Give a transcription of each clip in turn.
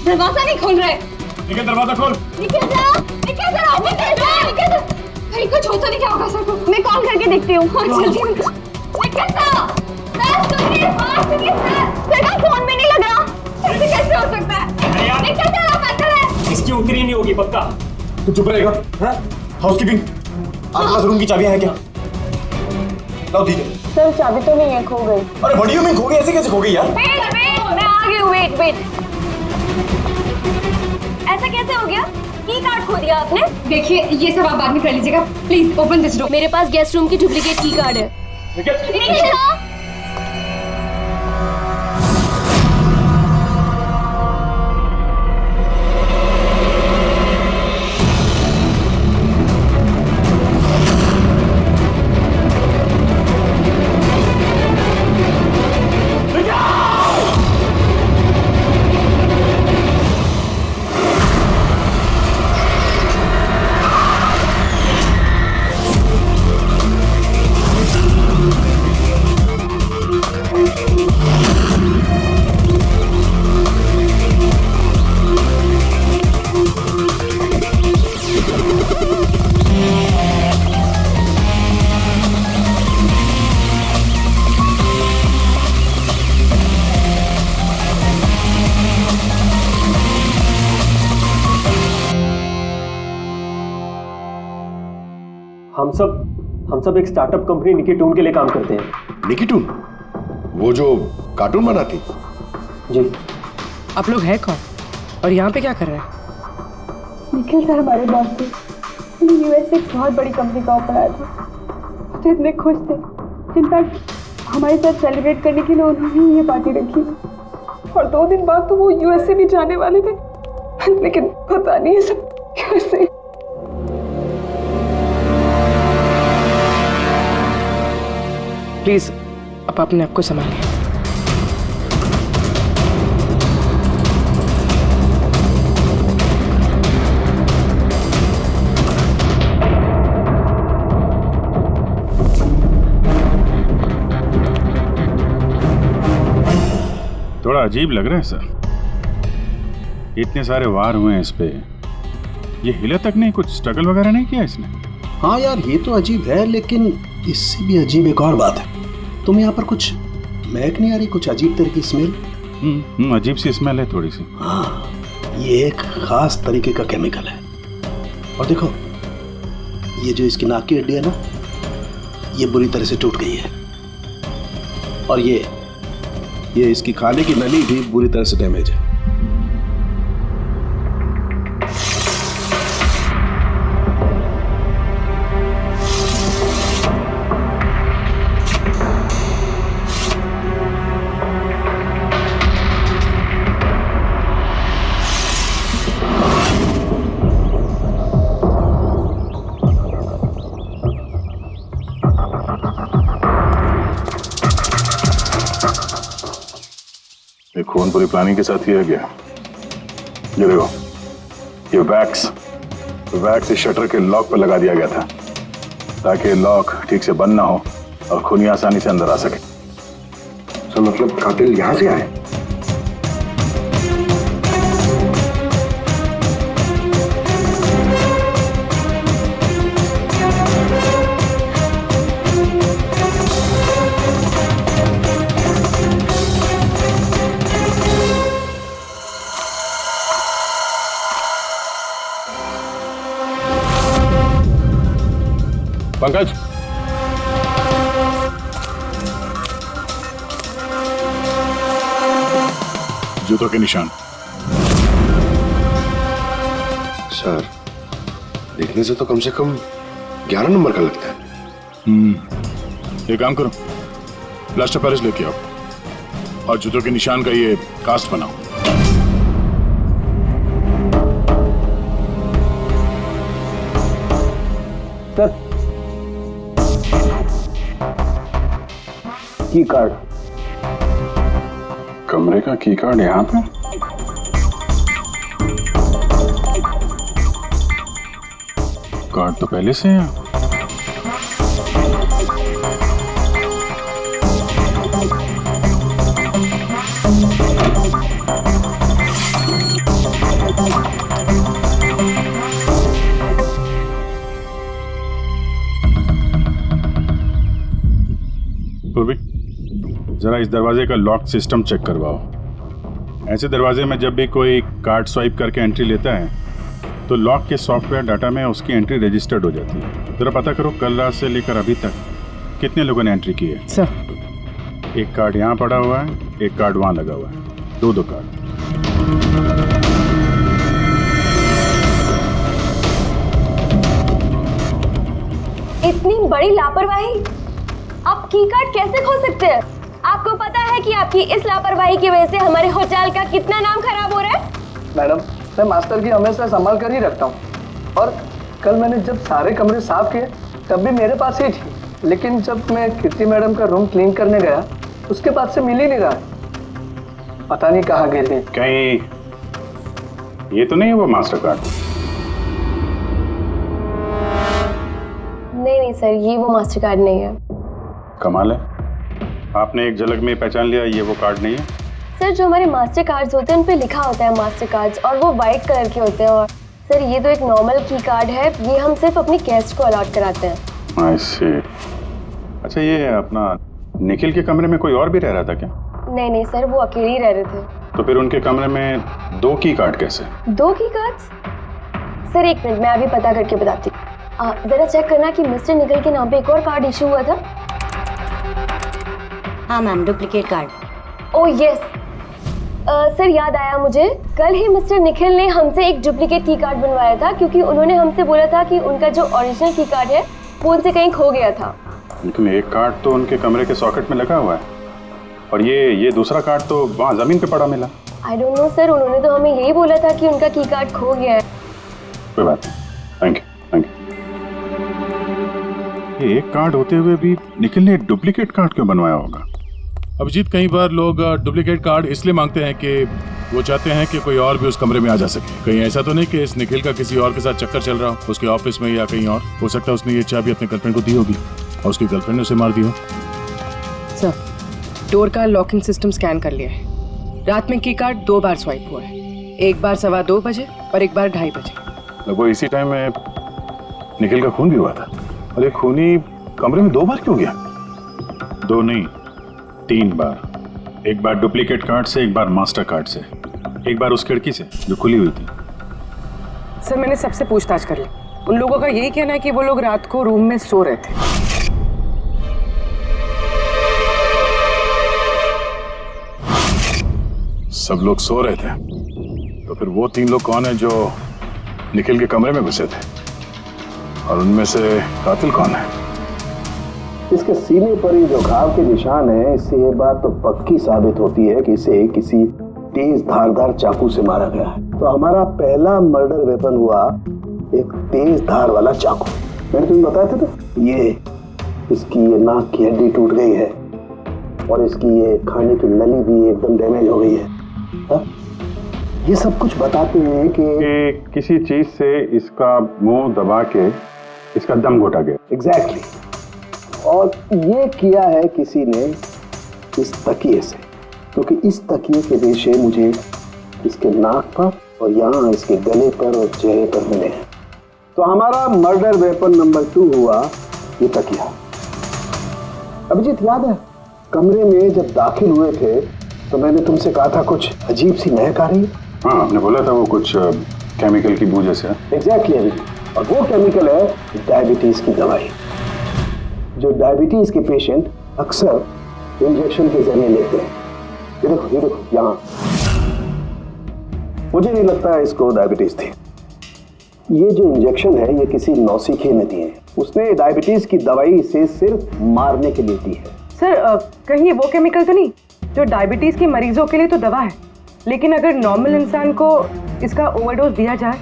दरवाजा नहीं खोल रहे। निकल, दरवाजा खोल। निकल जा, निकल जा, निकल जा, निकल जा। भाई कुछ होता नहीं, क्या होगा सर को? मैं कॉल करके देखती हूँ। हाँ जल्दी निकल जा। सर सुनिए, सुनिए सर का फोन में नहीं लग रहा। ऐसे कैसे हो सकता है? निकल जा, आप अंदर है। इसकी उतरी नहीं होगी पक्का। तू चुप रहेगा? हाँ? हाउसकीपिंग, आपके पास रूम की चाबियां हैं क्या? लाओ दीजिए। सर चाबी तो नहीं है, खो गई। अरे बड़ियों में खो गई, ऐसे कैसे खो गई यार? वेट, मैं आ गई हूँ। वेट, ऐसा कैसे हो गया? की कार्ड खो दिया आपने? देखिए ये सब आप बाद में कर लीजिएगा। Please open this door. मेरे पास गेस्ट रूम की डुप्लीकेट की कार्ड है। निकल। हम सब एक स्टार्टअप कंपनी निकीटून के लिए काम करते हैं। निकीटून? वो जो कार्टून बनाती? जी। आप लोग हैं कौन और यहाँ पे क्या कर रहे हैं? निखिल सर हमारे बॉस थे। यूएस से एक बहुत बड़ी कंपनी का ऑफर आया था, तो इतने खुश थे। इनफैक्ट हमारे साथ सेलिब्रेट करने के लिए उन्होंने ये पार्टी रखी और 2 दिन बाद तो वो यूएस से भी जाने वाले थे, लेकिन पता नहीं है सब कैसे। प्लीज आप अपने आप को संभालिए। थोड़ा अजीब लग रहा है सर, इतने सारे वार हुए हैं इस पे, ये हिला तक नहीं, कुछ स्ट्रगल वगैरह नहीं किया इसने? हाँ यार ये तो अजीब है, लेकिन इससे भी अजीब एक और बात है। तुम्हें यहाँ पर कुछ महक नहीं आ रही? कुछ अजीब तरह की स्मेल? अजीब सी स्मेल है थोड़ी सी। हाँ, ये एक खास तरीके का केमिकल है। और देखो ये जो इसकी नाक की हड्डी है ना, ये बुरी तरह से टूट गई है। और ये इसकी खाने की नली भी बुरी तरह से डैमेज है। खून पूरी प्लानिंग के साथ किया गया। ये देखो, ये वैक्स इस शटर के लॉक पर लगा दिया गया था ताकि लॉक ठीक से बंद ना हो और खूनी आसानी से अंदर आ सके। तो मतलब कातिल यहाँ से आए? पंकज, जूतों के निशान। सर, देखने से तो कम 11 नंबर का लगता है। ये काम करो, प्लास्टर पेरिस लेके आओ और जूतों के निशान का ये कास्ट बनाओ। सर, की कार्ड। कमरे का की कार्ड यहाँ पे? कार्ड तो पहले से है। जरा इस दरवाजे का लॉक सिस्टम चेक करवाओ। ऐसे दरवाजे में जब भी कोई कार्ड स्वाइप करके एंट्री लेता है तो लॉक के सॉफ्टवेयर डाटा में उसकी एंट्री रजिस्टर्ड हो जाती है। जरा पता करो कल रात से लेकर अभी तक कितने लोगों ने एंट्री की है। सर एक कार्ड यहाँ पड़ा हुआ है, एक कार्ड वहाँ लगा हुआ है, दो कार्ड। इतनी बड़ी लापरवाही! आप की कार्ड कैसे खो सकते हैं? आपको पता है कि आपकी इस लापरवाही की वजह से हमारे होटल का कितना नाम खराब हो रहा है? मैडम, मैं मास्टर की हमेशा संभाल कर ही रखता हूँ, और कल मैंने जब सारे कमरे साफ किए तब भी मेरे पास ही थी, लेकिन जब मैं कीर्ति मैडम का रूम क्लीन करने गया उसके बाद से मिल ही नहीं रहा। पता नहीं कहाँ गए थे। कहीं ये तो नहीं है वो मास्टर कार्ड? नहीं सर, ये वो मास्टर कार्ड नहीं है। कमाल है, आपने एक झलक में पहचान लिया ये वो कार्ड नहीं है। सर, जो हमारे मास्टर कार्ड्स होते हैं उन पे लिखा होता है मास्टर कार्ड्स, और वो वाइट कलर के होते हैं। और सर, ये तो एक नॉर्मल की कार्ड है, ये हम सिर्फ अपनी गेस्ट को अलॉट कराते हैं। I see। अच्छा, ये अपना निखिल के कमरे में कोई और भी रह रहा था क्या? नहीं सर, वो अकेले ही रह रहे थे। तो फिर उनके कमरे में दो की कार्ड कैसे? 2 की कार्ड्स? सर एक मिनट, मैं अभी पता करके बताती हूँ। जरा चेक करना कि मिस्टर निखिल के नाम पे एक और कार्ड इशू हुआ था। हाँ ma'am, duplicate card. Oh yes sir, याद आया मुझे, कल ही मिस्टर निखिल ने हमसे एक डुप्लीकेट की कार्ड बनवाया था, क्योंकि उन्होंने हमसे बोला था कि उनका जो ओरिजिनल की कार्ड है वो उनसे कहीं खो गया था। लेकिन एक कार्ड तो उनके कमरे के सॉकेट में लगा हुआ है, और ये दूसरा कार्ड तो वहाँ जमीन पे पड़ा मिला। आई डोंट नो सर, उन्होंने तो हमें यही बोला था कि उनका की कार्ड खो गया है। कोई बात नहीं, थैंक यू। ये एक कार्ड होते हुए भी निखिल ने डुप्लीकेट कार्ड क्यों बनवाया होगा? अभिजीत, कई बार लोग डुप्लीकेट कार्ड इसलिए मांगते हैं कि वो चाहते हैं कि कोई और भी उस कमरे में आ जा सके। कहीं ऐसा तो नहीं कि इस निखिल का किसी और के साथ चक्कर चल रहा हो, उसके ऑफिस में या कहीं और। हो सकता है उसने ये चाबी अपने गर्लफ्रेंड को दी होगी और उसकी गर्लफ्रेंड ने उसे मार दी हो। सर, डोर का लॉकिंग सिस्टम स्कैन कर लिया है। रात में की कार्ड 2 बार स्वाइप हुआ है, एक बार 2:15 बजे और एक बार 2:30 बजे। वो इसी टाइम में निखिल का खून भी हुआ था। और एक खूनी कमरे में 2 बार क्यों गया? 2 नहीं, 3 बार। एक बार डुप्लीकेट कार्ड से, एक बार मास्टर कार्ड से, एक बार उस खिड़की से जो खुली हुई थी। सर, मैंने सबसे पूछताछ कर ली। उन लोगों का यही कहना है कि वो लोग रात को रूम में सो रहे थे। सब लोग सो रहे थे, तो फिर वो 3 लोग कौन है जो निखिल के कमरे में घुसे थे, और उनमें से कातिल कौन है? इसके सीने पर ही जो घाव के निशान है, इससे ये बात तो पक्की साबित होती है कि इसे किसी तेज धारदार चाकू से मारा गया है। तो हमारा पहला मर्डर वेपन हुआ एक तेज धार वाला चाकू। मैंने तुम्हें बताया था ना, ये इसकी ये नाक की हड्डी टूट गई है और इसकी ये खाने की नली भी एकदम डैमेज हो गई है। हा? ये सब कुछ बताते हैं कि किसी चीज से इसका मुंह दबा के इसका दम घोटा गया। एग्जैक्टली। और ये किया है किसी ने इस तकिए से, क्योंकि इस तकिए के रेशे मुझे इसके नाक पर और यहाँ इसके गले पर और चेहरे पर मिले हैं। तो हमारा मर्डर वेपन नंबर 2 हुआ ये तकिया। अभिजीत, याद है कमरे में जब दाखिल हुए थे तो मैंने तुमसे कहा था कुछ अजीब सी महक आ रही है? हाँ, आपने बोला था वो कुछ केमिकल की बू जैसे। एग्जैक्टली अभिजीत, और वो केमिकल है डायबिटीज की दवाई, जो डायबिटीज के पेशेंट अक्सर इंजेक्शन के जरिए लेते हैं। ये देखो यहाँ। मुझे नहीं लगता है इसको डायबिटीज थी। ये जो इंजेक्शन है ये किसी नौसिखिए ने दी है। उसने डायबिटीज की दवाई इसे सिर्फ मारने के लिए दी है। सर, कहीं ये वो केमिकल तो नहीं जो डायबिटीज के मरीजों के लिए तो दवा है, लेकिन अगर नॉर्मल इंसान को इसका ओवरडोज दिया जाए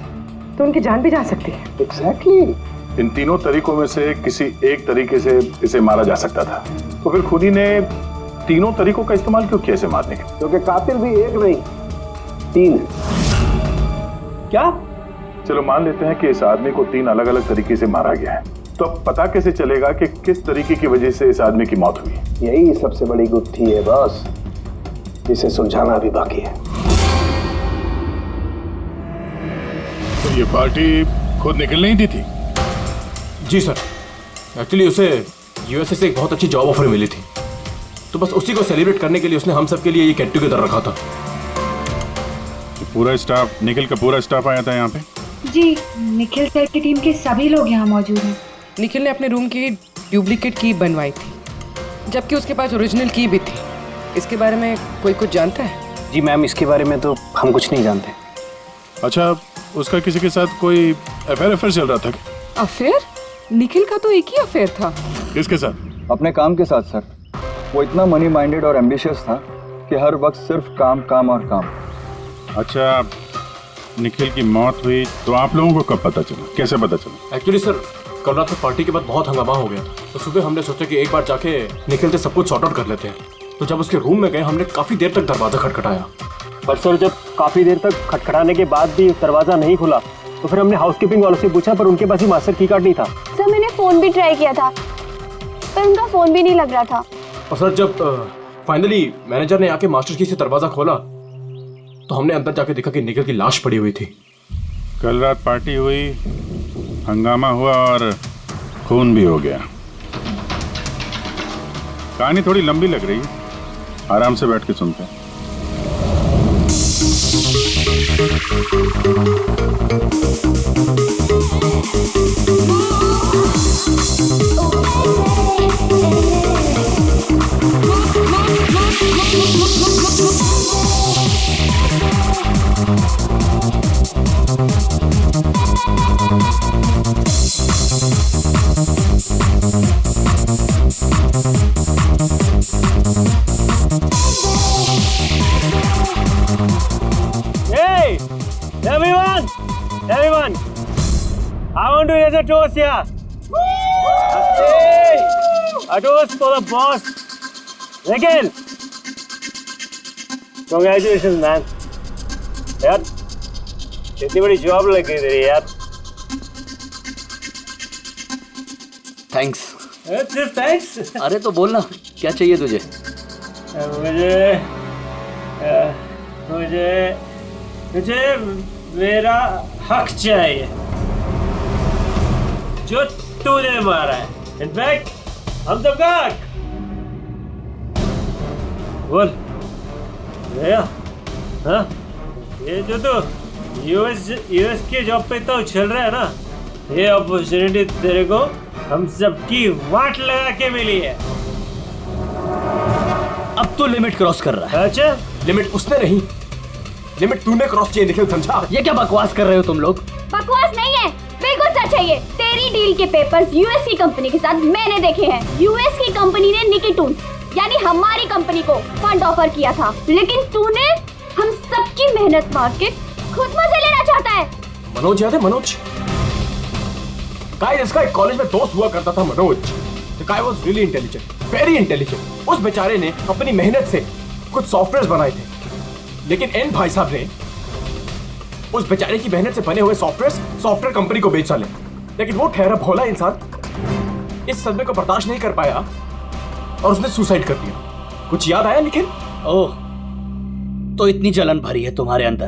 तो उनकी जान भी जा सकती है। एग्जैक्टली। इन तीनों तरीकों में से किसी एक तरीके से इसे मारा जा सकता था, तो फिर खूनी ने तीनों तरीकों का इस्तेमाल क्यों किया इसे मारने के? क्योंकि कातिल भी एक नहीं 3 है। क्या? चलो मान लेते हैं कि इस आदमी को 3 अलग अलग तरीके से मारा गया है, तो अब पता कैसे चलेगा कि किस तरीके की वजह से इस आदमी की मौत हुई? यही सबसे बड़ी गुत्थी है बॉस, जिसे सुलझाना अभी बाकी है। तो ये पार्टी खुद निखिल नहीं दी थी? जी सर, एक्चुअली उसे यूएसए से एक बहुत अच्छी जॉब ऑफर मिली थी, तो बस उसी को सेलिब्रेट करने के लिए उसने हम सब के लिए ये गेट टुगेदर रखा था। पूरा स्टाफ, निखिल का पूरा स्टाफ आया था यहाँ पे? जी, निखिल सर की टीम के सभी लोग यहाँ मौजूद हैं। निखिल ने अपने रूम की डुप्लीकेट की बनवाई थी, जबकि उसके पास ओरिजिनल की भी थी। इसके बारे में कोई कुछ जानता है? जी मैम, इसके बारे में तो हम कुछ नहीं जानते। अच्छा, उसका किसी के साथ कोई अफेयर चल रहा था? अफेयर? निखिल का तो एक ही अफेयर था। किसके साथ? अपने काम के साथ सर। वो इतना मनी माइंडेड और एम्बिशियस था कि हर वक्त सिर्फ काम काम और काम। अच्छा, निखिल की मौत हुई तो आप लोगों को कब पता चला, कैसे पता चला? एक्चुअली सर, कल रात में पार्टी के बाद बहुत हंगामा हो गया था, तो सुबह हमने सोचा कि एक बार जाके निखिल से सब कुछ सॉर्ट आउट कर लेते हैं। तो जब उसके रूम में गए, हमने काफी देर तक दरवाजा खटखटाया। पर सर, जब काफी देर तक खटखटाने के बाद भी दरवाजा नहीं खुला तो फिर हमने हाउसकीपिंग वालों से पूछा, पर उनके पास ही मास्टर की कार्ड नहीं था। सर मैंने फोन भी ट्राई किया था, पर उनका फोन भी नहीं लग रहा था। और सर, जब फाइनली मैनेजर ने आके मास्टर की से दरवाजा खोला तो हमने अंदर जाके देखा कि निखिल की लाश पड़ी हुई थी। कल रात पार्टी हुई, हंगामा हुआ और खून भी हो गया। कहानी थोड़ी लंबी लग रही है, आराम से बैठ के सुनते हैं। Hey, everyone, I want to raise a toast here. Hey, a toast for the boss, Nikhil. Congratulations, man. यार, इतनी बड़ी जॉब लग गई तेरी यार। थैंक्स। सिर्फ थैंक्स? अरे तो बोलना, क्या चाहिए तुझे? मुझे मेरा हक चाहिए जो तूने मारा है। इनफैक्ट हम सबका हक। बोल भैया। हाँ, ये जो तो यूएस के जॉब पे तो चल रहा है ना, ये अपॉर्चुनिटी तेरे को हम सबकी वाट लगा के मिली है। अब तो लिमिट क्रॉस कर रहा है। अच्छा, लिमिट उसने नहीं, लिमिट तूने क्रॉस किया निखिल, समझा? ये क्या बकवास कर रहे हो तुम लोग? बकवास नहीं है, बिल्कुल सच है ये। तेरी डील के पेपर्स यूएस की कंपनी के साथ मैंने देखे हैं। यूएस की कंपनी ने निकी टूल्स यानी हमारी कंपनी को फंड ऑफर किया था, लेकिन तूने हम सबकी मेहनत मार के खुद मजे लेना चाहता है। मनोज याद है? मनोज, गाइस, इसका एक कॉलेज में दोस्त हुआ करता था Manoj. The guy was really intelligent, very intelligent। उस बेचारे ने अपनी मेहनत से कुछ सॉफ्टवेयर बनाए थे, लेकिन एन भाई साहब ने उस बेचारे की मेहनत से बने हुए सॉफ्टवेयर कंपनी को बेच डाले। लेकिन वो ठहरा भोला इंसान इस सदमे को बर्दाश्त नहीं कर पाया और उसने सुसाइड कर दिया। कुछ याद आया निखिल? ओह, तो इतनी जलन भरी है तुम्हारे अंदर।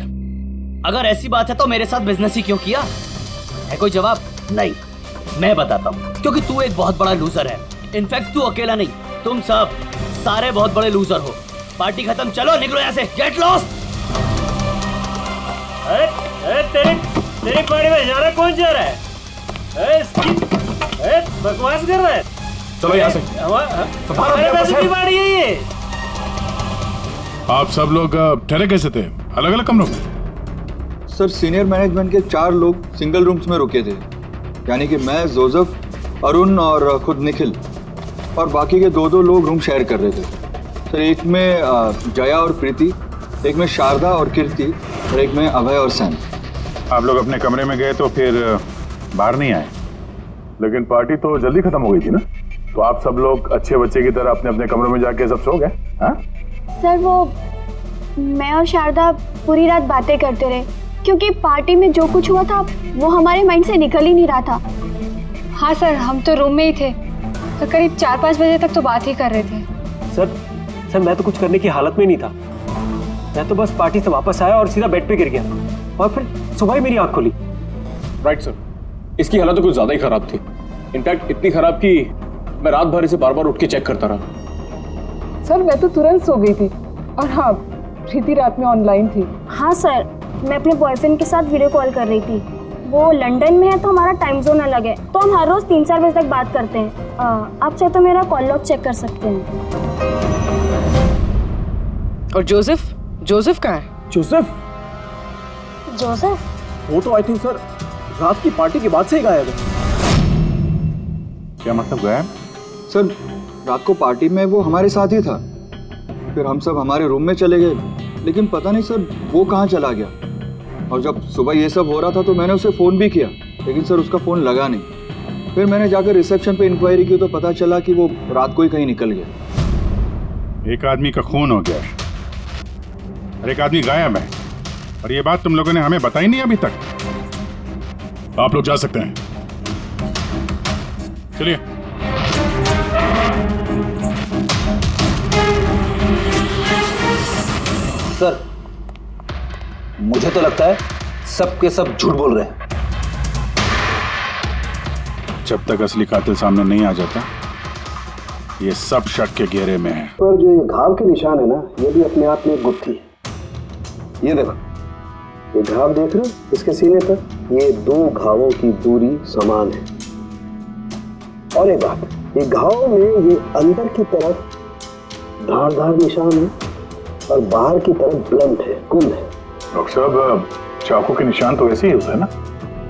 अगर ऐसी बात है तो मेरे साथ बिजनेस ही क्यों किया? है कोई जवाब? नहीं, मैं बताता हूँ। क्योंकि तू एक बहुत बड़ा लूजर है। इनफैक्ट तू अकेला नहीं, तुम सब सारे बहुत बड़े लूजर हो। पार्टी खत्म, चलो निकलो यहाँ से, गेट लॉस्ट। अरे तेरी पार्टी में जाना कौन जा रहा है? बकवास कर रहा है। चलो यहाँ से, हमारे पैसे की पार्टी है ये। आप सब लोग ठहरे कैसे थे, अलग अलग कमरों में? सर, सीनियर मैनेजमेंट के 4 लोग सिंगल रूम्स में रुके थे, यानी कि मैं, जोसेफ, अरुण और खुद निखिल, और बाकी के 2 लोग रूम शेयर कर रहे थे। सर, एक में जया और प्रीति, एक में शारदा और कीर्ति, और एक में अभय और सैम। आप लोग अपने कमरे में गए तो फिर बाहर नहीं आए, लेकिन पार्टी तो जल्दी खत्म हो गई थी ना, तो आप सब लोग अच्छे बच्चे की तरह अपने अपने कमरों में जाके सब सो गए? हाँ सर, वो मैं और शारदा पूरी रात बातें करते रहे, क्योंकि पार्टी में जो कुछ हुआ था वो हमारे माइंड से निकल ही नहीं रहा था। हाँ सर, हम तो रूम में ही थे, तो करीब 4-5 बजे तक तो बात ही कर रहे थे। सर मैं तो कुछ करने की हालत में नहीं था। मैं तो बस पार्टी से वापस आया और सीधा बेड पे गिर गया, और फिर सुबह ही मेरी आंख खुली। राइट सर, इसकी हालत तो कुछ ज्यादा ही खराब थी। इनफैक्ट इतनी खराब कि मैं रात भर इसे बार बार उठ के चेक करता रहा। सर मैं तो तुरंत सो गई थी। और हाँ, प्रीति रात में ऑनलाइन थी। हाँ सर, मैं अपने बॉयफ्रेंड के साथ वीडियो कॉल कर रही थी। वो लंदन में है तो हमारा टाइम जोन अलग है, तो हम हर रोज 3-4 बजे तक बात करते हैं। आप चाहे तो मेरा कॉल लॉग चेक कर सकते हैं। और जोसेफ कहाँ है? जोसेफ वो तो आई थिंक सर रात की पार्टी के बाद से ही गायब है। क्या मतलब गायब? सर रात को पार्टी में वो हमारे साथ ही था, फिर हम सब हमारे रूम में चले गए, लेकिन पता नहीं सर वो कहाँ चला गया। और जब सुबह ये सब हो रहा था तो मैंने उसे फ़ोन भी किया, लेकिन सर उसका फ़ोन लगा नहीं। फिर मैंने जाकर रिसेप्शन पे इंक्वायरी की तो पता चला कि वो रात को ही कहीं निकल गया। एक आदमी का खून हो गया है और एक आदमी गायब है, और ये बात तुम लोगों ने हमें बताई नहीं अभी तक। आप लोग जा सकते हैं, चलिए। सर मुझे तो लगता है सब के सब झूठ बोल रहे हैं। जब तक असली कातिल सामने नहीं आ जाता ये सब शक के घेरे में है। पर जो ये घाव के निशान है ना, ये भी अपने आप में एक गुत्थी है। ये देखो, ये घाव देख रहे हो इसके सीने पर, ये 2 घावों की दूरी समान है। और एक बात, ये घाव में ये अंदर की तरफ धारदार निशान है और बाहर की तरफ ब्लंट है, कुंद है। डॉक्टर साहब चाकू के निशान तो ऐसे ही होते हैं ना,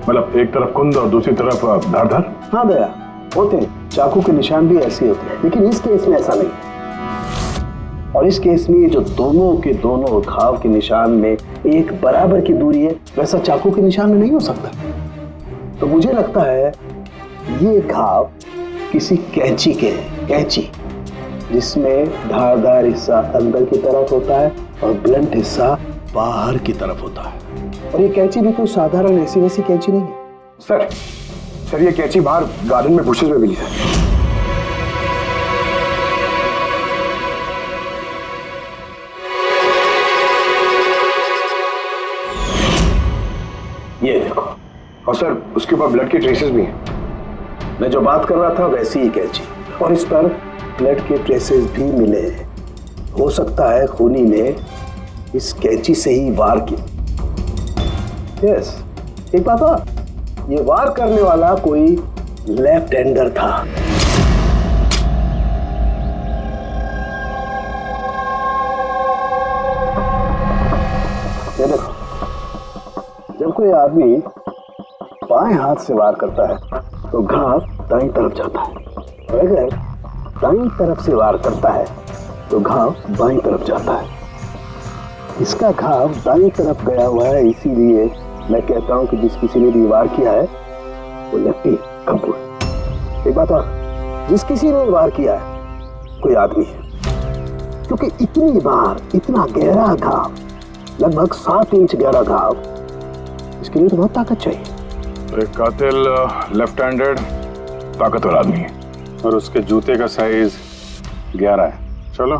मतलब एक तरफ कुंद और दूसरी तरफ धारदार। हाँ दया, होते हैं, चाकू के निशान भी ऐसे होते हैं, लेकिन इस केस में ऐसा नहीं। और इस केस में जो दोनों के दोनों घाव के निशान में एक बराबर की दूरी है, वैसा चाकू के निशान में नहीं हो सकता। तो मुझे लगता है ये घाव किसी कैंची के हैं, कैंची जिसमें धारदार हिस्सा अंदर की तरफ होता है और ब्लंट हिस्सा बाहर की तरफ होता है। और ये कैंची भी कोई साधारण ऐसी वैसी कैंची नहीं है। सर ये कैंची बाहर गार्डन में बुशेस में मिली है। ये देखो, और सर उसके ऊपर ब्लड के ट्रेसेस भी हैं। मैं जो बात कर रहा था वैसी ही कैंची, और इस पर ब्लड के ट्रेसेस भी मिले हैं। हो सकता है खूनी ने इस कैंची से ही वार किया। यस, एक बात और, ये वार करने वाला कोई लेफ्ट हैंडर था। ये देखो, जब कोई आदमी बाएं हाथ से वार करता है तो घाव दाईं तरफ जाता है, और अगर दाईं तरफ से वार करता है तो घाव बाईं तरफ जाता है। इसका घाव दाईं तरफ गया हुआ है, इसीलिए मैं कहता हूं कि जिस किसी ने भी वार किया है वो लेफ्टी कपूर। एक बात और, जिस किसी ने वार किया है कोई आदमी है, क्योंकि इतनी बार इतना गहरा घाव, लगभग 7 इंच गहरा घाव, इसके लिए तो बहुत ताकत चाहिए। एक कातिल लेफ्ट हैंडेड ताकतवर आदमी है, और उसके जूते का साइज 11 है। चलो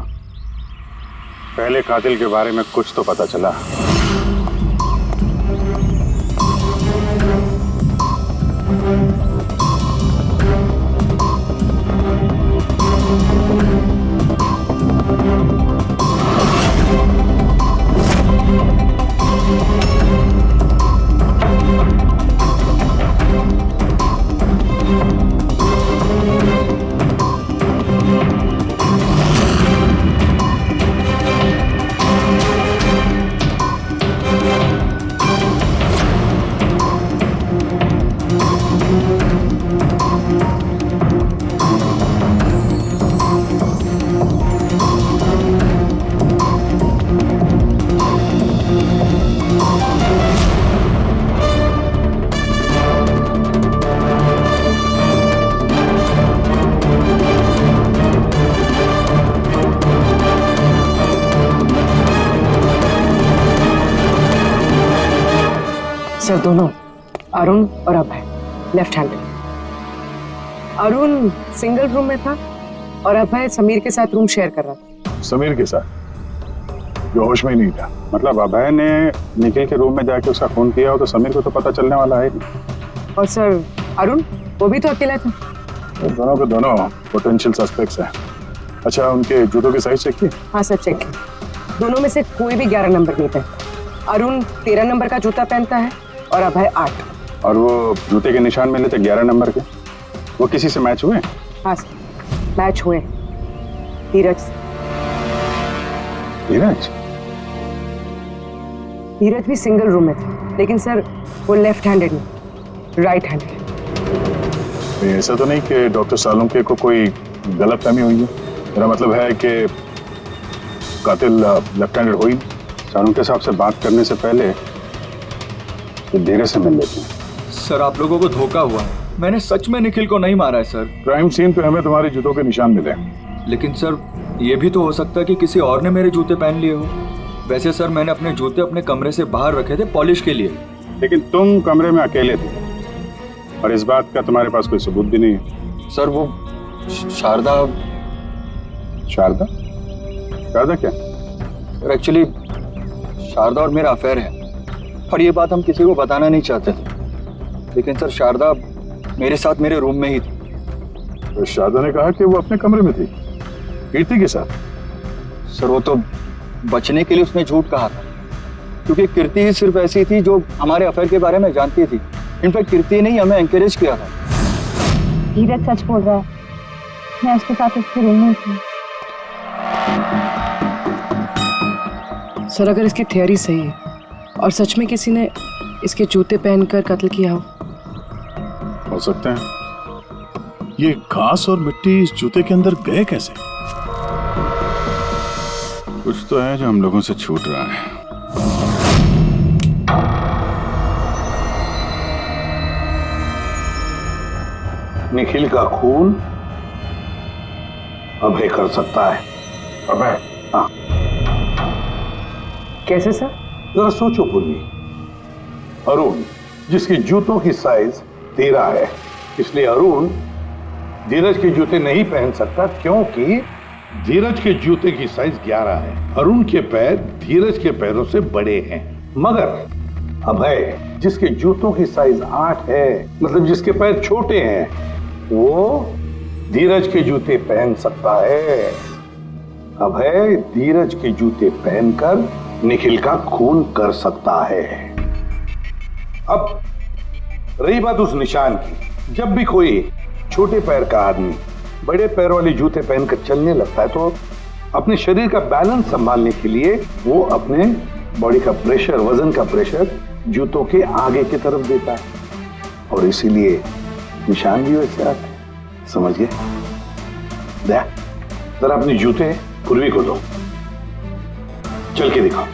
पहले कातिल के बारे में कुछ तो पता चला। सर दोनों, अरुण और Abhay, left handed. Arun single room में था और अभय समीर के साथ रूम शेयर कर रहा था। समीर के साथ, जो होश में ही नहीं था। मतलब अभय ने निखिल के रूम में जाके उसका खून किया हो तो समीर को तो पता चलने वाला है नहीं। और सर अरुण, वो भी तो अकेला था। दोनों के दोनों पोटेंशियल सस्पेक्ट्स हैं। अच्छा, उनके जूतों की साइज चेक की? हाँ सर, चेक किया। दोनों में से कोई भी 11 नंबर नहीं पहनता। अरुण 13 नंबर का जूता पहनता है और अभय 8। और वो जूते के निशान मिले थे 11 नंबर के, वो किसी से मैच हुए? हाँ सर, मैच हुए धीरज से। धीरज? धीरज भी सिंगल रूम में थे, लेकिन सर वो लेफ्ट हैंडेड नहीं, राइट हैंडेड। ऐसा तो नहीं कि डॉक्टर सालुंके को कोई गलतफहमी हुई है? मेरा मतलब है कि कातिल लेफ्ट हैंडेड हुई। सालुंके साहब से बात करने से पहले धीरज से मिल लेते हैं। सर आप लोगों को धोखा हुआ, मैंने सच में निखिल को नहीं मारा है सर। क्राइम सीन पे हमें तुम्हारे जूतों के निशान मिले, लेकिन सर ये भी तो हो सकता है कि किसी और ने मेरे जूते पहन लिए हो। वैसे सर मैंने अपने जूते अपने कमरे से बाहर रखे थे पॉलिश के लिए। लेकिन तुम कमरे में अकेले थे और इस बात का तुम्हारे पास कोई सबूत भी नहीं है। सर वो शारदा। शारदा? शारदा क्या? एक्चुअली शारदा और मेरा अफेयर है और ये बात हम किसी को बताना नहीं चाहते थे, लेकिन सर शारदा मेरे साथ मेरे रूम में ही थी। तो शारदा ने कहा कि वो अपने कमरे में थी कीर्ति के साथ। सर वो तो बचने के लिए उसने झूठ कहा था, क्योंकि कीर्ति ही सिर्फ ऐसी थी जो हमारे अफेयर के बारे में जानती थी। इनफैक्ट कीर्ति ने ही हमें एंकरेज किया था। धीरज सच बोल रहा है, मैं उसके साथ उसके रूम में थी। सर अगर इसकी थियरी सही है और सच में किसी ने इसके जूते पहनकर कत्ल किया हो सकता है। ये घास और मिट्टी इस जूते के अंदर गए कैसे? कुछ तो है जो हम लोगों से छूट रहा है। निखिल का खून अभय कर सकता है। अभय? हाँ। कैसे सर? जरा सोचो पूर्वी। अरुण जिसके जूतों की साइज 13 है, इसलिए अरुण धीरज के जूते नहीं पहन सकता, क्योंकि धीरज के जूते की साइज 11 है। अरुण के पैर धीरज के पैरों से बड़े हैं। मगर अभय जिसके जूतों की साइज 8 है, मतलब जिसके पैर छोटे हैं, वो धीरज के जूते पहन सकता है। अभय धीरज के जूते पहनकर निखिल का खून कर सकता है। अब रही बात उस निशान की, जब भी कोई छोटे पैर का आदमी बड़े पैर वाले जूते पहनकर चलने लगता है तो अपने शरीर का बैलेंस संभालने के लिए वो अपने बॉडी का प्रेशर, वजन का प्रेशर जूतों के आगे की तरफ देता है और इसीलिए निशान भी वैसे आते हैं। समझ गए? जरा अपने जूते पूर्वी को दो, चल के दिखाओ।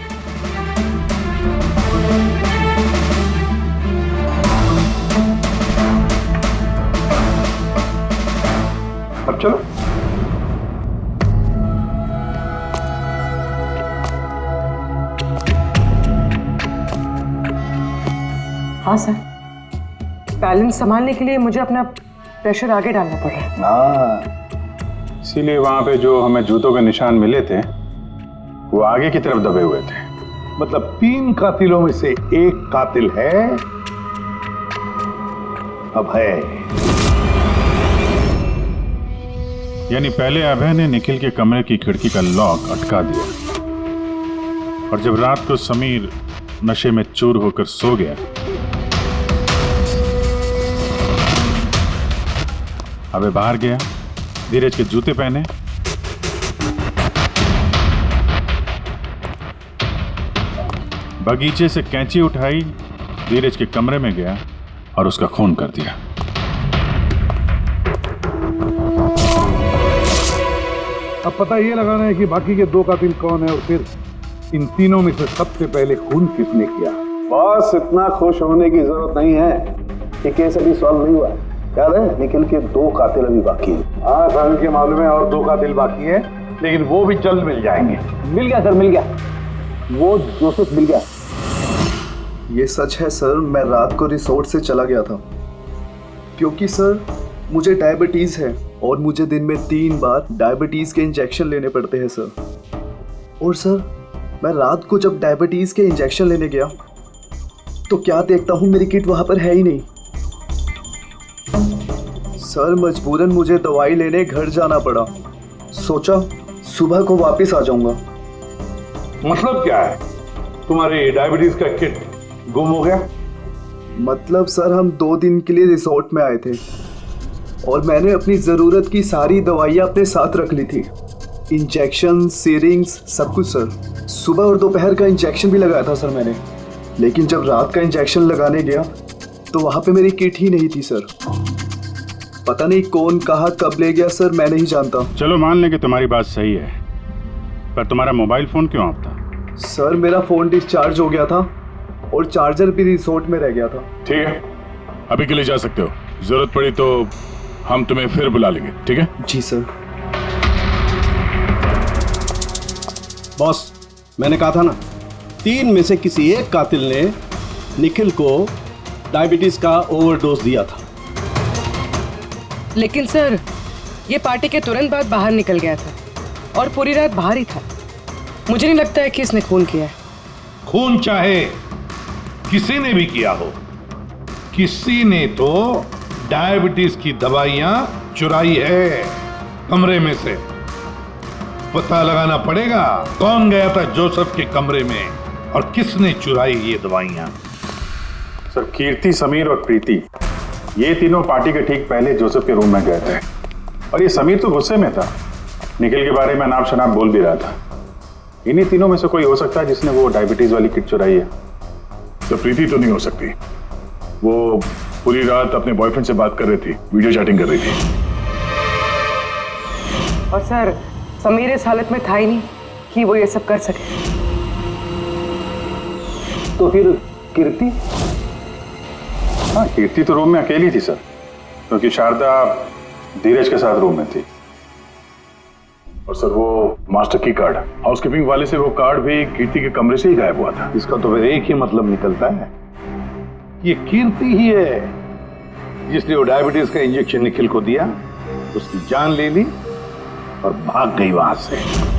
अब चलो। हाँ सर, बैलेंस संभालने के लिए मुझे अपना प्रेशर आगे डालना पड़ रहा है। हाँ, इसीलिए वहां पे जो हमें जूतों के निशान मिले थे वो आगे की तरफ दबे हुए थे। मतलब 3 कातिलों में से एक कातिल है अभय। यानी पहले अभय ने निखिल के कमरे की खिड़की का लॉक अटका दिया और जब रात को समीर नशे में चूर होकर सो गया, अभय बाहर गया, धीरज के जूते पहने, बगीचे से कैंची उठाई, धीरज के कमरे में गया और उसका खून कर दिया। अब पता ये लगाना है कि बाकी के 2 कातिल कौन है और फिर इन तीनों में से सबसे पहले खून किसने किया। बस इतना खुश होने की जरूरत नहीं है कि केस अभी सॉल्व नहीं हुआ। याद है, निखिल के 2 कातिल अभी बाकी है। हाँ सर, के मालूम है और 2 कातिल बाकी है, लेकिन वो भी जल्द मिल जाएंगे। मिल गया सर, मिल गया। वो जोसेफ मिल गया। ये सच है सर, मैं रात को रिसोर्ट से चला गया था क्योंकि सर मुझे डायबिटीज़ है और मुझे दिन में 3 बार डायबिटीज़ के इंजेक्शन लेने पड़ते हैं सर। और सर मैं रात को जब डायबिटीज़ के इंजेक्शन लेने गया तो क्या देखता हूँ मेरी किट वहाँ पर है ही नहीं। सर मजबूरन मुझे दवाई लेने घर जाना पड़ा सोचा सुबह को वापस आ जाऊंगा। मतलब क्या है? तुम्हारी डायबिटीज का किट गुम हो गया? मतलब सर, हम 2 दिन के लिए रिसोर्ट में आए थे और मैंने अपनी ज़रूरत की सारी दवाइयाँ अपने साथ रख ली थी। इंजेक्शन, सीरिंग्स, सब कुछ सर। सुबह और दोपहर का इंजेक्शन भी लगाया था सर मैंने, लेकिन जब रात का इंजेक्शन लगाने गया तो वहाँ पे मेरी किट ही नहीं थी सर। पता नहीं कौन कहाँ कब ले गया सर, मैं नहीं जानता। चलो मान लें कि तुम्हारी बात सही है, पर तुम्हारा मोबाइल फोन क्यों ऑफ था? सर मेरा फ़ोन डिस्चार्ज हो गया था और चार्जर भी रिसोर्ट में रह गया था। ठीक है, अभी के लिए जा सकते हो। जरूरत पड़ी तो हम तुम्हें फिर बुला लेंगे, ठीक है? जी सर। बॉस, मैंने कहा था ना, 3 में से किसी एक कातिल ने निखिल को डायबिटीज का ओवरडोज दिया था। लेकिन सर, ये पार्टी के तुरंत बाद बाहर निकल गया था और पूरी रात बाहर ही था। मुझे नहीं लगता है कि इसने खून किया है। खून चाहे किसी ने भी किया हो, किसी ने तो डायबिटीज की दवाइयां चुराई है कमरे में से। पता लगाना पड़ेगा कौन गया था जोसेफ के कमरे में और किसने चुराई ये दवाइयां। सर, कीर्ति, समीर और प्रीति, ये तीनों पार्टी के ठीक पहले जोसेफ के रूम में गए थे और ये समीर तो गुस्से में था, निखिल के बारे में अनाप शनाप बोल भी रहा था। इन्हीं तीनों में से कोई हो सकता है जिसने वो डायबिटीज वाली किट चुराई है। तो प्रीति तो नहीं हो सकती, वो पूरी रात अपने बॉयफ्रेंड से बात कर रही थी, वीडियो चैटिंग कर रही थी। और सर, समीर इस हालत में था ही नहीं कि वो ये सब कर सके। तो फिर कीर्ति? हाँ, कीर्ति तो रूम में अकेली थी सर, क्योंकि शारदा धीरज के साथ रूम में थी। और सर, वो मास्टर की कार्ड, हाउसकीपिंग वाले से वो कार्ड भी कीर्ति के कमरे से ही गायब हुआ था। इसका तो फिर एक ही मतलब निकलता है, ये कीर्ति ही है जिसने वो डायबिटीज का इंजेक्शन निखिल को दिया, उसकी जान ले ली और भाग गई वहां से।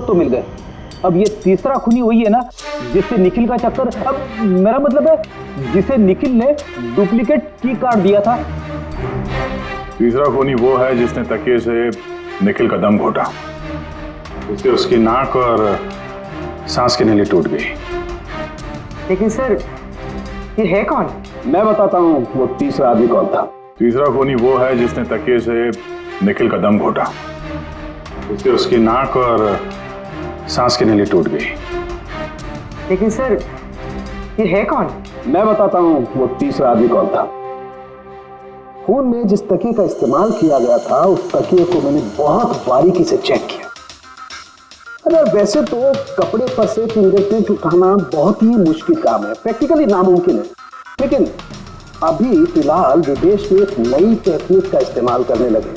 तो मिल गए, अब ये तीसरा खूनी वही है ना जिससे निखिल का चक्कर। अब मेरा मतलब है जिसे निखिल ने डुप्लीकेट की कार्ड दिया था। तीसरा खूनी वो है जिसने तकिए से निखिल का दम घोटा, इससे उसकी नाक और सांस की नली टूट गई। लेकिन सर, ये है कौन? मैं बताता हूँ वो तीसरा आदमी कौन था। तीसरा खूनी वो है जिसने तकिए से निखिल का दम घोटा, इससे उसकी नाक और सांस की नली टूट गई। लेकिन सर, ये है कौन? मैं बताता हूँ वो तीसरा आदमी कौन था। खून में जिस तकिए का इस्तेमाल किया गया था, उस तकिए को मैंने बहुत बारीकी से चेक किया। अरे वैसे तो कपड़े पर से फिंगरप्रिंट उठाना बहुत ही मुश्किल काम है, प्रैक्टिकली नामुमकिन है, लेकिन अभी फिलहाल विदेश में एक नई टेक्निक का इस्तेमाल करने लगे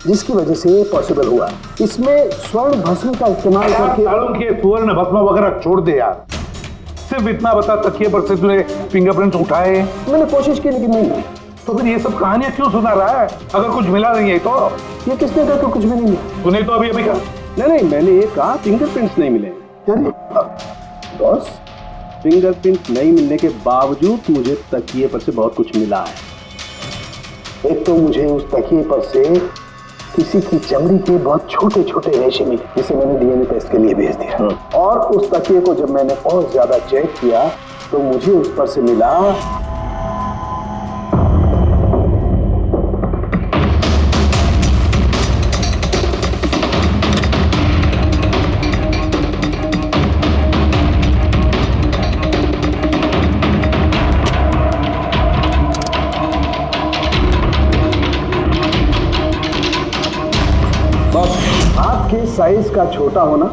जिसकी वजह से पॉसिबल हुआ। इसमें स्वर्ण भस्म का इस्तेमाल करके स्वर्ण भस्म वगैरह छोड़ दे यार, सिर्फ इतना बता, तकिए पर से तूने फिंगरप्रिंट्स उठाए? मैंने कोशिश की लेकिन नहीं। तो फिर ये सब कहानियां क्यों सुना रहा है अगर कुछ मिला नहीं है? तो ये किसने कहा कि कुछ भी नहीं मिला? तूने तो अभी कहा। नहीं, मैंने ये कहा फिंगरप्रिंट्स नहीं मिले। बॉस, फिंगरप्रिंट नहीं मिलने के बावजूद मुझे तकिए पर से बहुत कुछ मिला है। एक तो मुझे उस तकिए पर से किसी की चमड़ी के बहुत छोटे छोटे रेशे मिले, जिसे मैंने डीएनए टेस्ट के लिए भेज दिया। और उस तकिए को जब मैंने और ज्यादा चेक किया तो मुझे उस पर से मिला साइज का छोटा होना,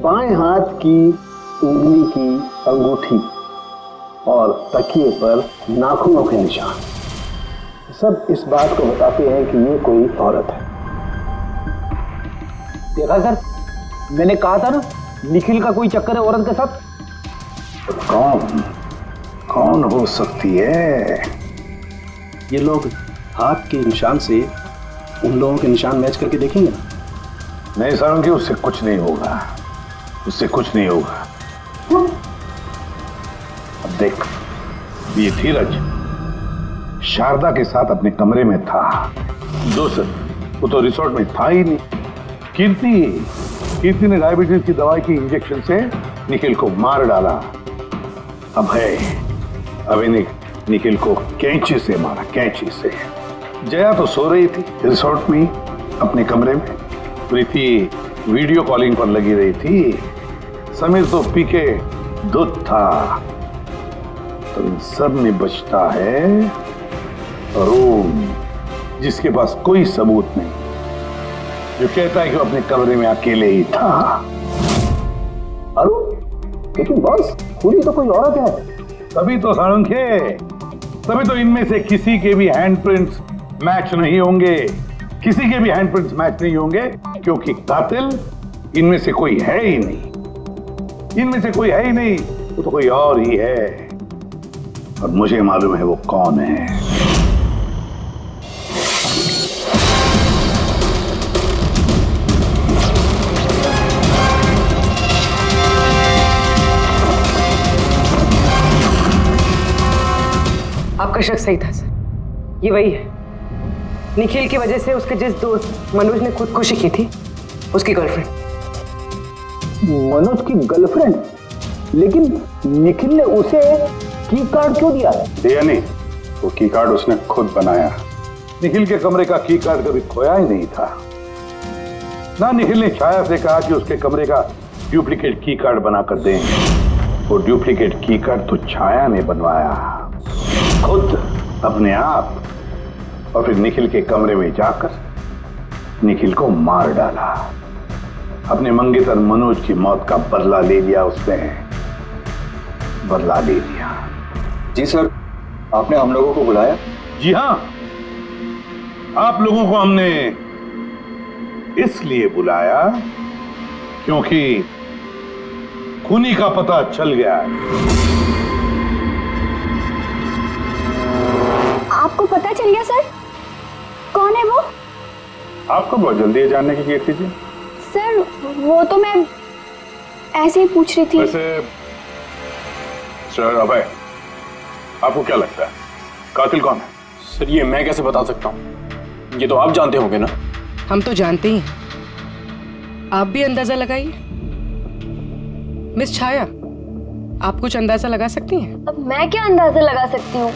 बाएं हाथ की उंगली की अंगूठी और तकिए पर नाखूनों के निशान, सब इस बात को बताते हैं कि ये कोई औरत है। देखा सर, मैंने कहा था ना निखिल का कोई चक्कर है औरत के साथ। कौन हो सकती है? ये लोग हाथ के निशान से उन लोगों के निशान मैच करके देखेंगे ना। नहीं सारंगी, उससे कुछ नहीं होगा, उससे कुछ नहीं होगा। अब देख, ये धीरज शारदा के साथ अपने कमरे में था। दोस्त वो तो रिसोर्ट में था ही नहीं। कीर्ति ने डायबिटीज की दवाई की इंजेक्शन से निखिल को मार डाला। अब इन्हें निखिल को कैंची से मारा, कैंची से। जया तो सो रही थी रिसोर्ट में अपने कमरे में, प्रीति वीडियो कॉलिंग पर लगी रही थी, समीर तो पी के दूध था। तो इन सब में बचता है अरुण, जिसके पास कोई सबूत नहीं, जो कहता है कि वो अपने कमरे में अकेले ही था। अरुण, लेकिन बॉस पूरी तो कोई औरत है। तभी तो सारंगे, तभी तो इनमें से किसी के भी हैंडप्रिंट्स मैच नहीं होंगे, किसी के भी हैंडप्रिंट्स मैच नहीं होंगे, क्योंकि कातिल इनमें से कोई है ही नहीं। इनमें से कोई है ही नहीं, वो तो कोई और ही है, और मुझे मालूम है वो कौन है। आपका शक सही था सर, ये वही है। निखिल की वजह से उसके जिस दोस्त मनोज ने खुदकुशी की थी, उसकी गर्लफ्रेंड। मनोज की गर्लफ्रेंड? लेकिन निखिल ने उसे की कार्ड क्यों दिया? दिया नहीं, वो की कार्ड उसने खुद बनाया। निखिल के कमरे का की कार्ड कभी खोया ही नहीं था ना। निखिल ने छाया से कहा कि उसके कमरे का डुप्लीकेट की कार्ड बनाकर देंगे। वो डुप्लीकेट की कार्ड तो छाया ने बनवाया खुद, अपने आप, और फिर निखिल के कमरे में जाकर निखिल को मार डाला। अपने मंगेतर मनोज की मौत का बदला ले लिया उसने, बदला ले लिया। जी सर, आपने हम लोगों को बुलाया? जी हाँ, आप लोगों को हमने इसलिए बुलाया क्योंकि खूनी का पता चल गया है। आपको पता चल गया सर? कौन है वो? आपको बहुत जल्दी है जानने की कीर्ति जी। सर वो तो मैं ऐसे ही पूछ रही थी। वैसे सर अभय, आपको क्या लगता है कातिल कौन है? सर ये मैं कैसे बता सकता हूँ, ये तो आप जानते होंगे ना। हम तो जानते ही हैं, आप भी अंदाजा लगाइए। मिस छाया, आप कुछ अंदाजा लगा सकती हैं? अब मैं क्या अंदाजा लगा सकती हूँ?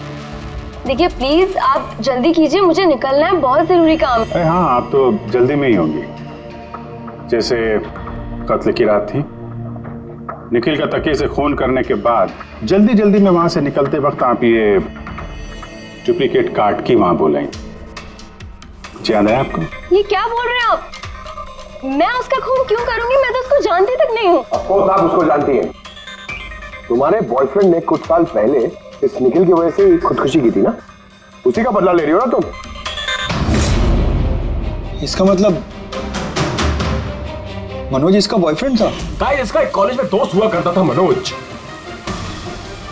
देखिए प्लीज आप जल्दी कीजिए, मुझे निकलना है, बहुत जरूरी काम है। हाँ, आप तो जल्दी में ही होंगी। जैसे कत्ल की रात थी, निखिल का तकिए से खून करने के बाद जल्दी जल्दी में वहां से निकलते वक्त आप ये डुप्लीकेट कार्ड की वहां बोलेंगे। याद है आपको? ये क्या बोल रहे हैं आप? मैं उसका खून क्यों करूंगी? मैं तो उसको जानती तक नहीं हूँ। ऑफ कोर्स आप उसको जानती हैं। तुम्हारे बॉयफ्रेंड ने कुछ साल पहले इस निखिल की वजह से खुदकुशी की थी ना, उसी का बदला ले रही हो ना तुम। इसका मतलब मनोज इसका बॉयफ्रेंड था? गाइस, इसका एक कॉलेज में दोस्त हुआ करता था Manoj.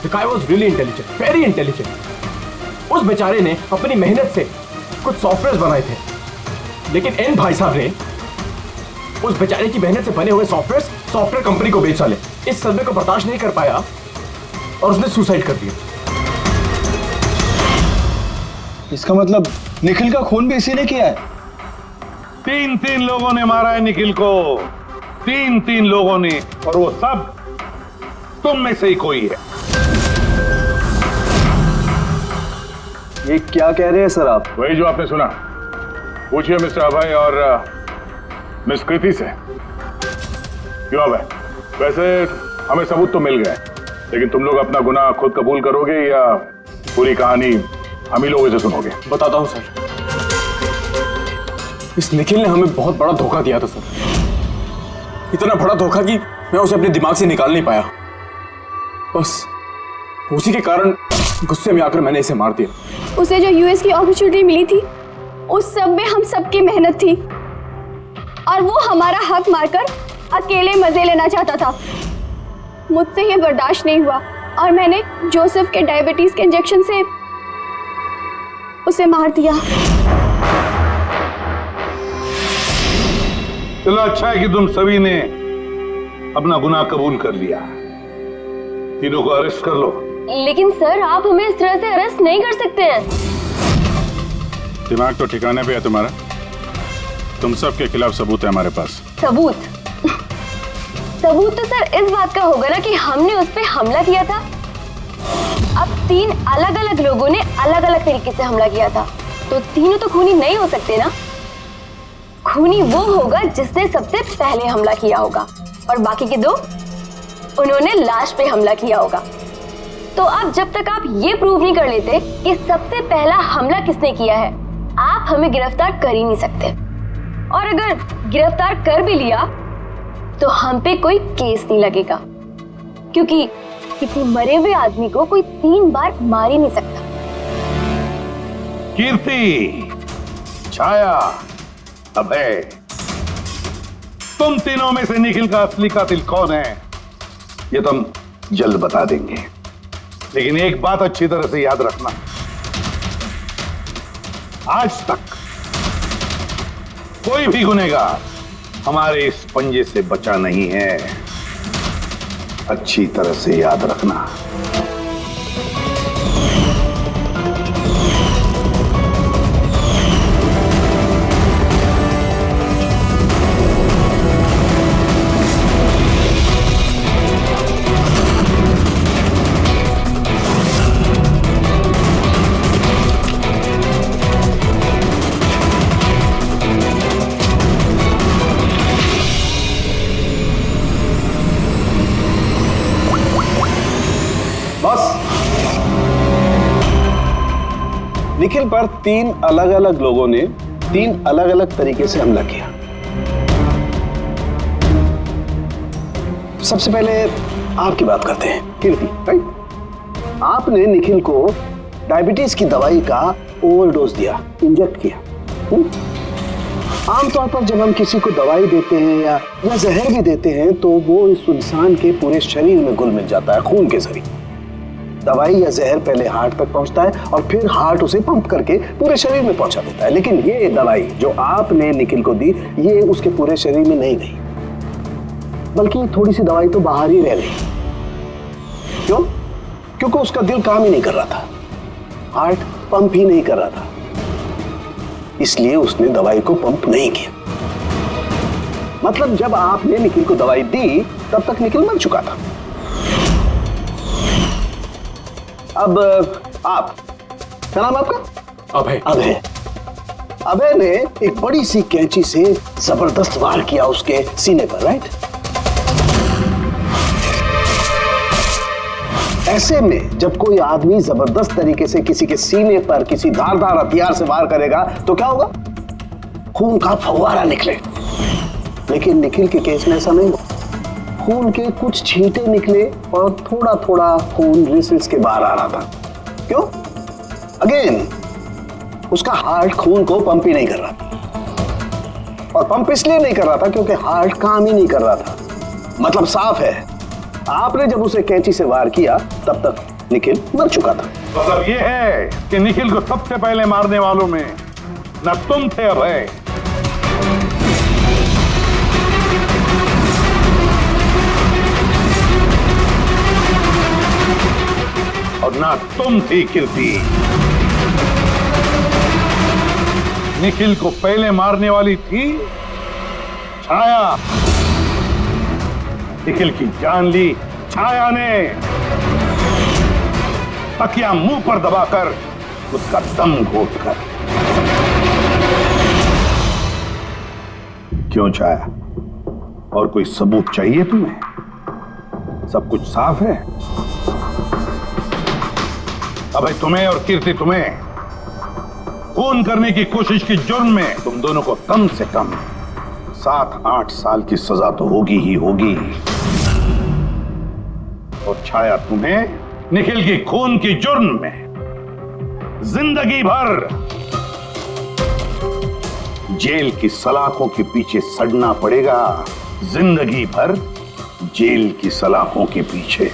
The guy was really intelligent, very intelligent। उस बेचारे ने अपनी मेहनत से कुछ सॉफ्टवेयर बनाए थे, लेकिन एन भाई साहब ने उस बेचारे की मेहनत से बने हुए सॉफ्टवेयर कंपनी को बेच डाले। इस सदमे को बर्दाश्त नहीं कर पाया और उसने सुसाइड कर दिया। इसका मतलब निखिल का खून भी इसी ने किया है? तीन लोगों ने मारा है निखिल को, तीन लोगों ने, और वो सब तुम में से ही कोई है। ये क्या कह रहे हैं सर आप? वही जो आपने सुना। पूछिए मिस्टर अभय और मिस कृति से। क्यों अभय? वैसे हमें सबूत तो मिल गए, लेकिन तुम लोग अपना गुनाह खुद कबूल करोगे या पूरी कहानी हम ही लोगों से सुनोगे? बताता हूं सर। इस निखिल ने हमें बहुत बड़ा धोखा दिया था सर, इतना बड़ा धोखा कि मैं उसे अपने दिमाग से निकाल नहीं पाया। बस उसी के कारण गुस्से में आकर मैंने इसे मार दिया। उसे जो यूएस की अपॉर्चुनिटी मिली थी उस सब में हम सबकी मेहनत थी और वो हमारा हक मारकर अकेले मजे लेना चाहता था। मुझसे ये बर्दाश्त नहीं हुआ और मैंने जोसेफ के डायबिटीज के इंजेक्शन से उसे मार दिया। चलो अच्छा है कि तुम सभी ने अपना गुनाह कबूल कर लिया। तीनों को अरेस्ट कर लो। लेकिन सर आप हमें इस तरह से अरेस्ट नहीं कर सकते हैं। दिमाग तो ठिकाने पे है तुम्हारा। तुम सब के खिलाफ सबूत है हमारे पास। सबूत? सबूत तो सर इस बात का होगा ना कि हमने उस पर हमला किया था। अब 3 अलग अलग लोगों ने अलग अलग तरीके से हमला किया था, तो तीनों तो खूनी नहीं हो सकते ना। खूनी वो होगा जिसने सबसे पहले हमला किया होगा और बाकी के 2 उन्होंने लाश पे हमला किया होगा। तो अब जब तक आप ये प्रूव नहीं कर लेते कि सबसे पहला हमला किसने किया है, आप हमें गिरफ्तार कर ही नहीं सकते। और अगर गिरफ्तार कर भी लिया तो हम पे कोई केस नहीं लगेगा, क्योंकि किसी मरे हुए आदमी को कोई 3 बार मार ही नहीं सकता। कीर्ति, छाया, अभय, तुम तीनों में से निखिल का असली कातिल कौन है ये तुम जल्द बता देंगे। लेकिन एक बात अच्छी तरह से याद रखना, आज तक कोई भी गुनहगार हमारे इस पंजे से बचा नहीं है। अच्छी तरह से याद रखना। निखिल पर 3 अलग अलग लोगों ने 3 अलग अलग तरीके से हमला किया। सबसे पहले आपकी बात करते हैं, कीर्ति, राइट? आपने निखिल को डायबिटीज की दवाई का ओवरडोज दिया, इंजेक्ट किया। आमतौर पर जब हम किसी को दवाई देते हैं या जहर भी देते हैं तो वो इस इंसान के पूरे शरीर में घुल मिल जाता है, खून के जरिए। दवाई या जहर पहले हार्ट तक पहुंचता है और फिर हार्ट उसे पंप करके पूरे शरीर में पहुंचा देता है। लेकिन ये दवाई जो आपने निखिल को दी, ये उसके पूरे शरीर में नहीं गई, बल्कि थोड़ी सी दवाई तो बाहर ही रह गई। क्यों? क्योंकि उसका दिल काम ही नहीं कर रहा था, हार्ट पंप ही नहीं कर रहा था, इसलिए उसने दवाई को पंप नहीं किया। मतलब जब आपने निखिल को दवाई दी तब तक निखिल मर चुका था। अब आप, क्या नाम आपका? अभय। अभय। अभय ने एक बड़ी सी कैंची से जबरदस्त वार किया उसके सीने पर, राइट? ऐसे में जब कोई आदमी जबरदस्त तरीके से किसी के सीने पर किसी धारदार हथियार से वार करेगा तो क्या होगा? खून का फव्वारा निकले। लेकिन निखिल के केस में ऐसा नहीं हुआ। खून के कुछ छींटे निकले और थोड़ा थोड़ा खून रिस के बाहर आ रहा था। क्यों? अगेन उसका हार्ट खून को पंप ही नहीं कर रहा था, और पंप इसलिए नहीं कर रहा था क्योंकि हार्ट काम ही नहीं कर रहा था। मतलब साफ है, आपने जब उसे कैंची से वार किया तब तक निखिल मर चुका था। मतलब ये है कि निखिल को सबसे पहले मारने वालों में न तुम थे अभय, और ना तुम थी कीर्ति। निखिल को पहले मारने वाली थी छाया। निखिल की जान ली छाया ने, तकिया मुंह पर दबाकर उसका दम घोटकर। क्यों छाया, और कोई सबूत चाहिए तुम्हें? सब कुछ साफ है। अबे तुम्हें और कीर्ति, तुम्हें खून करने की कोशिश की जुर्म में तुम दोनों को कम से कम 7-8 साल की सजा तो होगी ही होगी। और छाया, तुम्हें निखिल के खून के जुर्म में जिंदगी भर जेल की सलाखों के पीछे सड़ना पड़ेगा। जिंदगी भर जेल की सलाखों के पीछे।